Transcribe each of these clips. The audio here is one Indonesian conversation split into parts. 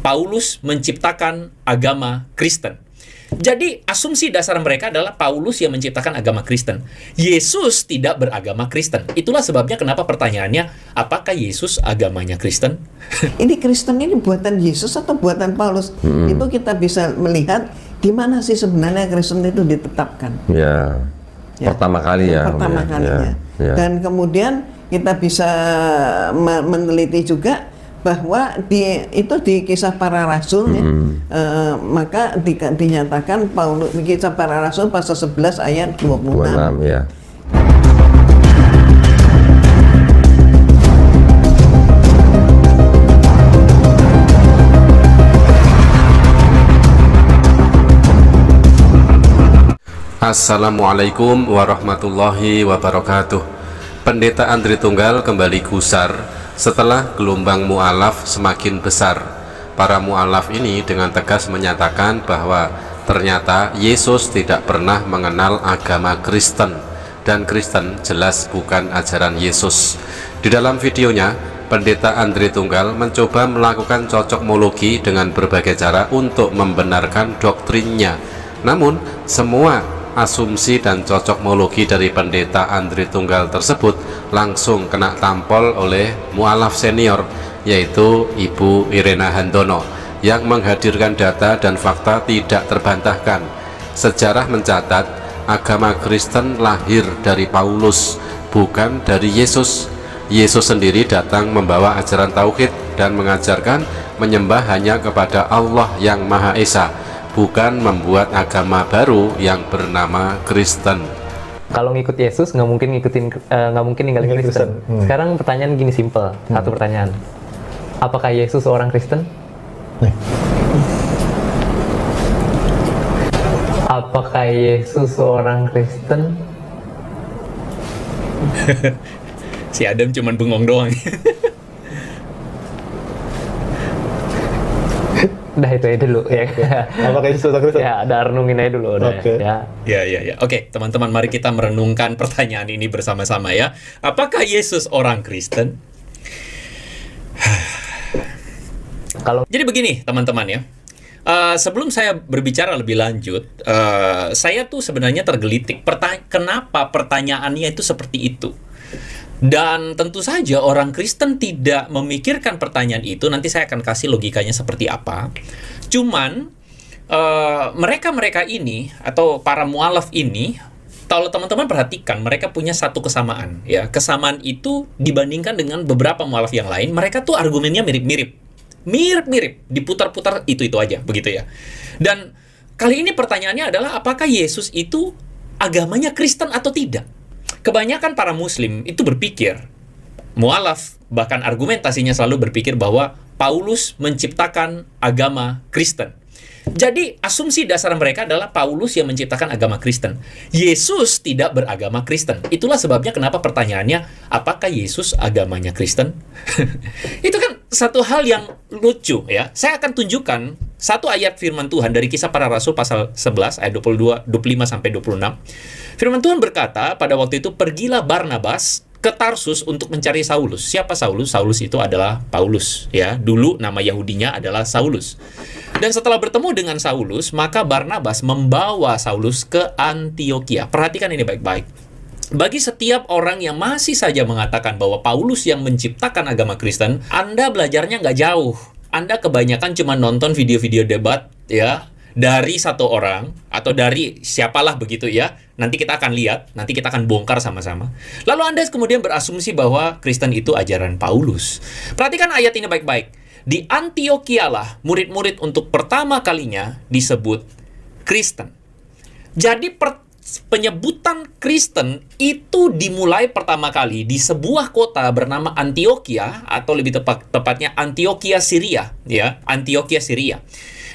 Paulus menciptakan agama Kristen. Jadi asumsi dasar mereka adalah Paulus yang menciptakan agama Kristen. Yesus tidak beragama Kristen. Itulah sebabnya kenapa pertanyaannya, apakah Yesus agamanya Kristen? Ini Kristen ini buatan Yesus atau buatan Paulus? Itu kita bisa melihat di mana sih sebenarnya Kristen itu ditetapkan. Ya, pertama kali ya. Pertama kalinya. Ya. Dan kemudian kita bisa meneliti juga bahwa itu di Kisah Para Rasul ya, maka dinyatakan Paulus, Kisah Para Rasul pasal 11 ayat 26 ya. Assalamualaikum warahmatullahi wabarakatuh. Pendeta Andri Tunggal kembali gusar setelah gelombang mu'alaf semakin besar. Para mu'alaf ini dengan tegas menyatakan bahwa ternyata Yesus tidak pernah mengenal agama Kristen, dan Kristen jelas bukan ajaran Yesus. Di dalam videonya, Pendeta Andri Tunggal mencoba melakukan cocokmologi dengan berbagai cara untuk membenarkan doktrinnya. Namun, semua asumsi dan cocokmologi dari Pendeta Andri Tunggal tersebut langsung kena tampol oleh mualaf senior, yaitu Ibu Irena Handono, yang menghadirkan data dan fakta tidak terbantahkan. Sejarah mencatat agama Kristen lahir dari Paulus, bukan dari Yesus. Yesus sendiri datang membawa ajaran tauhid dan mengajarkan menyembah hanya kepada Allah yang Maha Esa, bukan membuat agama baru yang bernama Kristen. Kalau ngikut Yesus nggak mungkin ninggalin Kristen. Sekarang pertanyaan gini simple, satu pertanyaan. Apakah Yesus seorang Kristen? Apakah Yesus seorang Kristen? Si Adam cuman bengong doang. Udah itu aja dulu ya. Apakah Yesus seorang Kristen? Ya, udah renungin aja dulu udah. Oke. Ya. Oke, teman-teman, mari kita merenungkan pertanyaan ini bersama-sama ya. Apakah Yesus orang Kristen? Jadi begini, teman-teman ya. Sebelum saya berbicara lebih lanjut, saya tuh sebenarnya tergelitik. Kenapa pertanyaannya itu seperti itu? Dan tentu saja orang Kristen tidak memikirkan pertanyaan itu. Nanti saya akan kasih logikanya seperti apa. Cuman mereka-mereka ini atau para mualaf ini, kalau teman-teman perhatikan, mereka punya satu kesamaan ya. Kesamaan itu dibandingkan dengan beberapa mualaf yang lain, mereka tuh argumennya mirip-mirip, diputar-putar itu aja begitu ya. Dan kali ini pertanyaannya adalah apakah Yesus itu agamanya Kristen atau tidak? Kebanyakan para muslim itu berpikir, mualaf bahkan argumentasinya selalu berpikir bahwa Paulus menciptakan agama Kristen. Jadi asumsi dasar mereka adalah Paulus yang menciptakan agama Kristen. Yesus tidak beragama Kristen. Itulah sebabnya kenapa pertanyaannya, apakah Yesus agamanya Kristen? Itu kan satu hal yang lucu ya. Saya akan tunjukkan satu ayat firman Tuhan dari Kisah Para Rasul pasal 11 ayat 25 sampai 26. Firman Tuhan berkata, pada waktu itu pergilah Barnabas ke Tarsus untuk mencari Saulus. Siapa Saulus? Saulus itu adalah Paulus ya. Dulu nama Yahudinya adalah Saulus. Dan setelah bertemu dengan Saulus, maka Barnabas membawa Saulus ke Antiokhia. Perhatikan ini baik-baik. Bagi setiap orang yang masih saja mengatakan bahwa Paulus yang menciptakan agama Kristen, Anda belajarnya nggak jauh. Anda kebanyakan cuma nonton video-video debat ya, dari satu orang atau dari siapalah begitu ya. Nanti kita akan lihat, nanti kita akan bongkar sama-sama. Lalu Anda kemudian berasumsi bahwa Kristen itu ajaran Paulus. Perhatikan ayat ini baik-baik. Di Antiokhia lah murid-murid untuk pertama kalinya disebut Kristen. Jadi penyebutan Kristen itu dimulai pertama kali di sebuah kota bernama Antiokhia, atau lebih tepatnya Antiokhia Syria ya, Antiokhia Syria.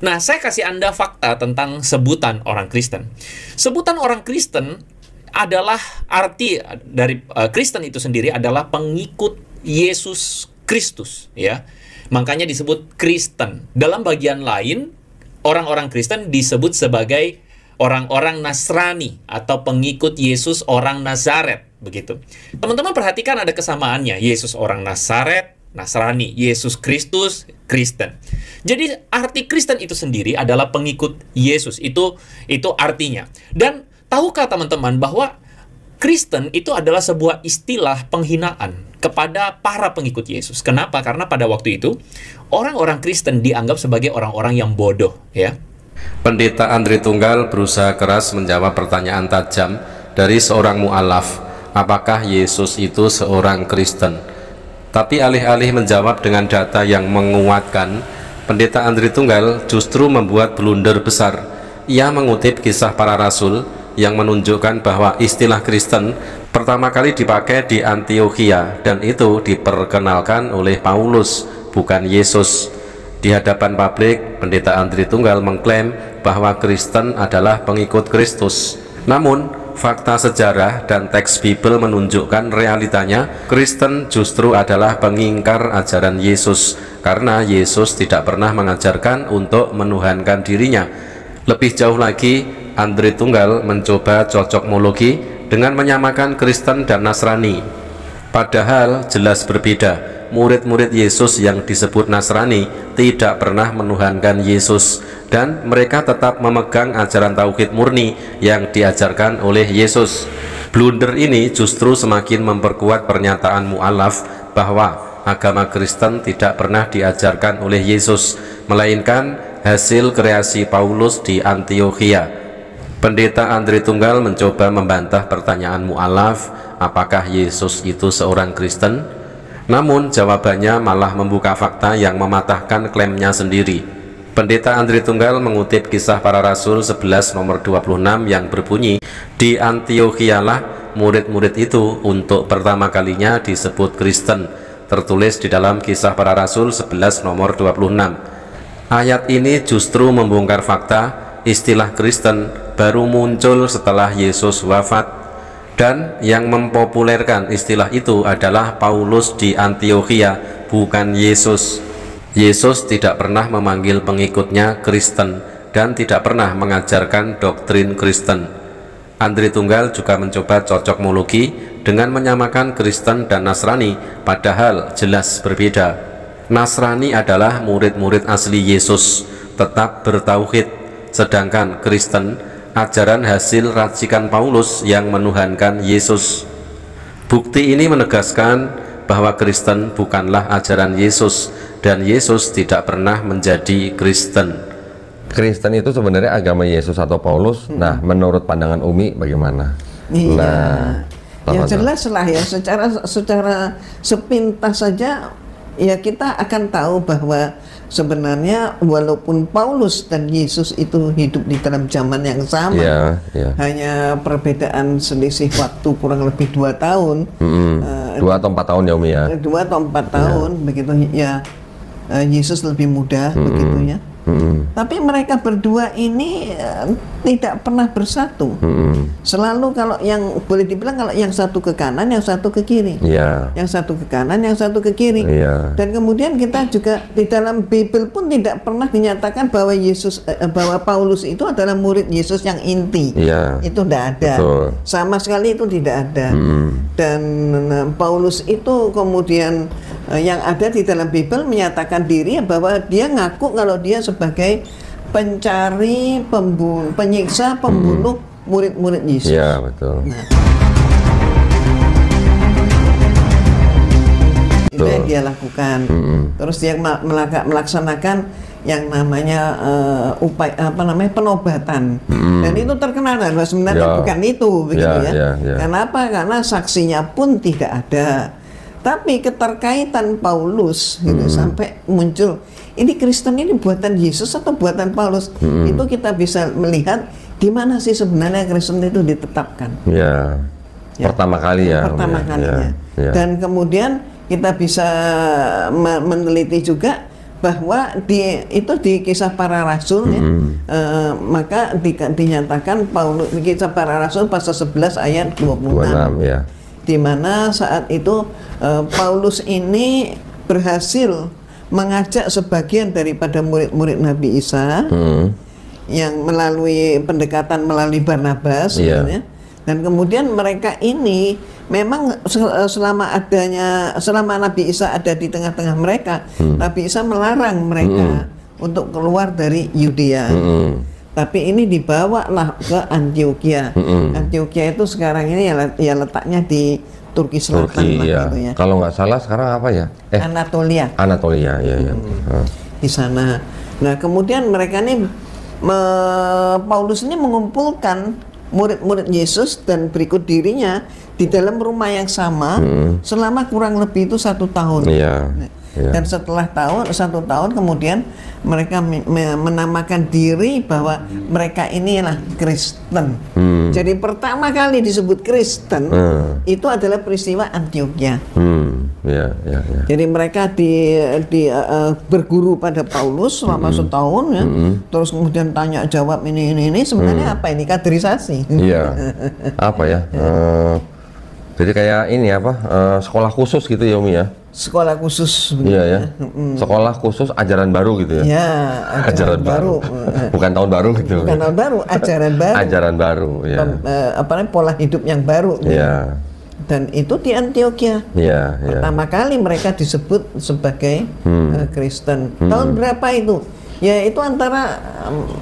Nah, saya kasih Anda fakta tentang sebutan orang Kristen. Sebutan orang Kristen adalah arti dari Kristen itu sendiri adalah pengikut Yesus Kristus ya. Makanya disebut Kristen. Dalam bagian lain, orang-orang Kristen disebut sebagai orang-orang Nasrani atau pengikut Yesus orang Nazaret begitu. Teman-teman perhatikan ada kesamaannya. Yesus orang Nazaret, Nasrani, Yesus Kristus, Kristen. Jadi arti Kristen itu sendiri adalah pengikut Yesus. Itu artinya. Dan tahukah teman-teman bahwa Kristen itu adalah sebuah istilah penghinaan kepada para pengikut Yesus. Kenapa? Karena pada waktu itu orang-orang Kristen dianggap sebagai orang-orang yang bodoh, ya. Pendeta Andri Tunggal berusaha keras menjawab pertanyaan tajam dari seorang mu'alaf, apakah Yesus itu seorang Kristen? Tapi alih-alih menjawab dengan data yang menguatkan, Pendeta Andri Tunggal justru membuat blunder besar. Ia mengutip Kisah Para Rasul yang menunjukkan bahwa istilah Kristen pertama kali dipakai di Antiokhia, dan itu diperkenalkan oleh Paulus, bukan Yesus. Di hadapan publik, Pendeta Andri Tunggal mengklaim bahwa Kristen adalah pengikut Kristus. Namun, fakta sejarah dan teks Bible menunjukkan realitanya Kristen justru adalah pengingkar ajaran Yesus, karena Yesus tidak pernah mengajarkan untuk menuhankan dirinya. Lebih jauh lagi, Andri Tunggal mencoba cocokmologi dengan menyamakan Kristen dan Nasrani. Padahal jelas berbeda. Murid-murid Yesus yang disebut Nasrani tidak pernah menuhankan Yesus, dan mereka tetap memegang ajaran tauhid murni yang diajarkan oleh Yesus. Blunder ini justru semakin memperkuat pernyataan mu'alaf bahwa agama Kristen tidak pernah diajarkan oleh Yesus, melainkan hasil kreasi Paulus di Antiokhia. Pendeta Andri Tunggal mencoba membantah pertanyaan mu'alaf, apakah Yesus itu seorang Kristen? Namun jawabannya malah membuka fakta yang mematahkan klaimnya sendiri. Pendeta Andri Tunggal mengutip Kisah Para Rasul 11 nomor 26 yang berbunyi, di Antiokhialah murid-murid itu untuk pertama kalinya disebut Kristen, tertulis di dalam Kisah Para Rasul 11 nomor 26. Ayat ini justru membongkar fakta istilah Kristen baru muncul setelah Yesus wafat, dan yang mempopulerkan istilah itu adalah Paulus di Antiokhia, bukan Yesus. Yesus tidak pernah memanggil pengikutnya Kristen dan tidak pernah mengajarkan doktrin Kristen. Andri Tunggal juga mencoba cocokmologi dengan menyamakan Kristen dan Nasrani, padahal jelas berbeda. Nasrani adalah murid-murid asli Yesus, tetap bertauhid, sedangkan Kristen ajaran hasil racikan Paulus yang menuhankan Yesus. Bukti ini menegaskan bahwa Kristen bukanlah ajaran Yesus, dan Yesus tidak pernah menjadi Kristen. Kristen itu sebenarnya agama Yesus atau Paulus. Nah, menurut pandangan Umi bagaimana? Iya. Nah, ya jelas lah ya, secara sepintas saja ya kita akan tahu bahwa sebenarnya walaupun Paulus dan Yesus itu hidup di dalam zaman yang sama, hanya perbedaan selisih waktu kurang lebih 2 tahun, 2 atau 4 tahun ya Umi ya, 2 atau 4 tahun begitu ya. Yesus lebih muda begitu ya. Tapi mereka berdua ini tidak pernah bersatu. Selalu kalau yang boleh dibilang kalau yang satu ke kanan, yang satu ke kiri. Yang satu ke kanan, yang satu ke kiri. Dan kemudian kita juga di dalam Bible pun tidak pernah dinyatakan bahwa bahwa Paulus itu adalah murid Yesus yang inti. Itu tidak ada. Sama sekali itu tidak ada. Dan Paulus itu kemudian yang ada di dalam Bible menyatakan diri bahwa dia ngaku kalau dia sebagai pencari, penyiksa, pembunuh murid-murid Yesus. Iya, betul. Nah, itu yang dia lakukan. Terus dia melaksanakan yang namanya penobatan. Dan itu terkenal bahwa sebenarnya bukan itu, begitu ya. Kenapa? Karena saksinya pun tidak ada. Tapi keterkaitan Paulus gitu, sampai muncul ini Kristen ini buatan Yesus atau buatan Paulus, itu kita bisa melihat di mana sih sebenarnya Kristen itu ditetapkan. Pertama kali ya. Pertama kalinya. Dan kemudian kita bisa meneliti juga bahwa itu di Kisah Para Rasul ya, maka dinyatakan Paulus di Kisah Para Rasul pasal 11 ayat 26. Di mana saat itu Paulus ini berhasil mengajak sebagian daripada murid-murid Nabi Isa yang melalui pendekatan melalui Barnabas, dan kemudian mereka ini memang selama Nabi Isa ada di tengah-tengah mereka, Nabi Isa melarang mereka untuk keluar dari Yudea. Tapi ini dibawalah ke Antioquia. Antioquia itu sekarang ini ya letaknya di Turki Selatan lah, iya. gitu ya. Kalau nggak salah sekarang apa ya? Anatolia. Anatolia, ya. Di sana. Nah, kemudian mereka ini Paulus ini mengumpulkan murid-murid Yesus dan berikut dirinya di dalam rumah yang sama selama kurang lebih itu 1 tahun. Iya. Dan setelah 1 tahun kemudian mereka menamakan diri bahwa mereka inilah Kristen. Jadi pertama kali disebut Kristen itu adalah peristiwa Antioquia. Ya. Jadi mereka berguru pada Paulus selama setahun ya. Terus kemudian tanya jawab ini sebenarnya apa ini, kaderisasi? Iya. Apa ya? Jadi kayak ini apa? Sekolah khusus gitu ya, Umi ya? Sekolah khusus. Iya ya. Sekolah khusus ajaran baru gitu ya? Ya, ajaran baru. Bukan tahun baru gitu. Bukan tahun baru, ajaran baru. Ajaran baru, ya. Pola hidup yang baru. Iya. Dan itu di Antioquia. Iya. Pertama kali mereka disebut sebagai Kristen. Tahun berapa itu? Ya itu antara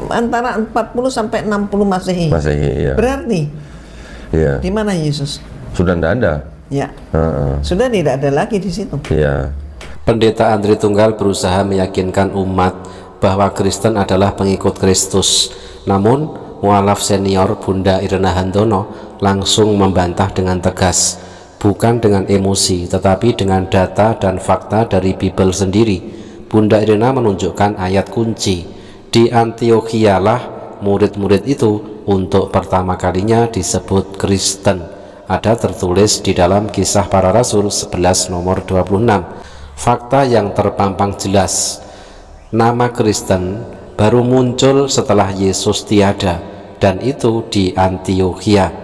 40 sampai 60 Masehi. Iya. Berarti di mana Yesus? Sudah tidak ada. Ya. Sudah tidak ada lagi di situ. Iya. Pendeta Andri Tunggal berusaha meyakinkan umat bahwa Kristen adalah pengikut Kristus. Namun, mualaf senior Bunda Irena Handono langsung membantah dengan tegas, bukan dengan emosi, tetapi dengan data dan fakta dari Bible sendiri. Bunda Irena menunjukkan ayat kunci. Di Antioquia lah murid-murid itu untuk pertama kalinya disebut Kristen. Ada tertulis di dalam Kisah Para Rasul 11 nomor 26. Fakta yang terpampang jelas, nama Kristen baru muncul setelah Yesus tiada, dan itu di Antioquia.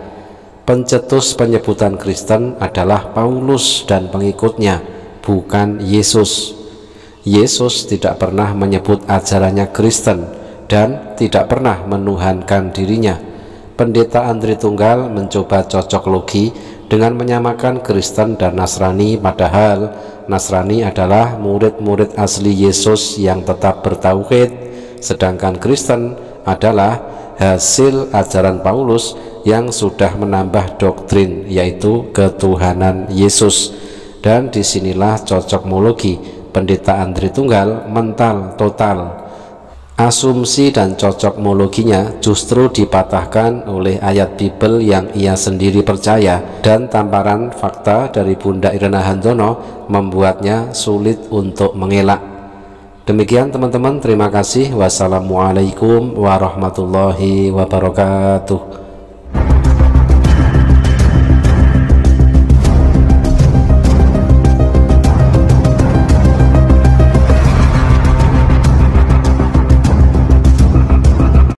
Pencetus penyebutan Kristen adalah Paulus dan pengikutnya, bukan Yesus. Yesus tidak pernah menyebut ajarannya Kristen dan tidak pernah menuhankan dirinya. Pendeta Andri Tunggal mencoba cocok logi dengan menyamakan Kristen dan Nasrani, padahal Nasrani adalah murid-murid asli Yesus yang tetap bertauhid, sedangkan Kristen adalah hasil ajaran Paulus yang sudah menambah doktrin, yaitu ketuhanan Yesus. Dan disinilah cocokmologi Pendeta Andri Tunggal mental total. Asumsi dan cocokmologinya justru dipatahkan oleh ayat Bible yang ia sendiri percaya, dan tamparan fakta dari Bunda Irena Handono membuatnya sulit untuk mengelak. Demikian teman-teman, terima kasih. Wassalamualaikum warahmatullahi wabarakatuh.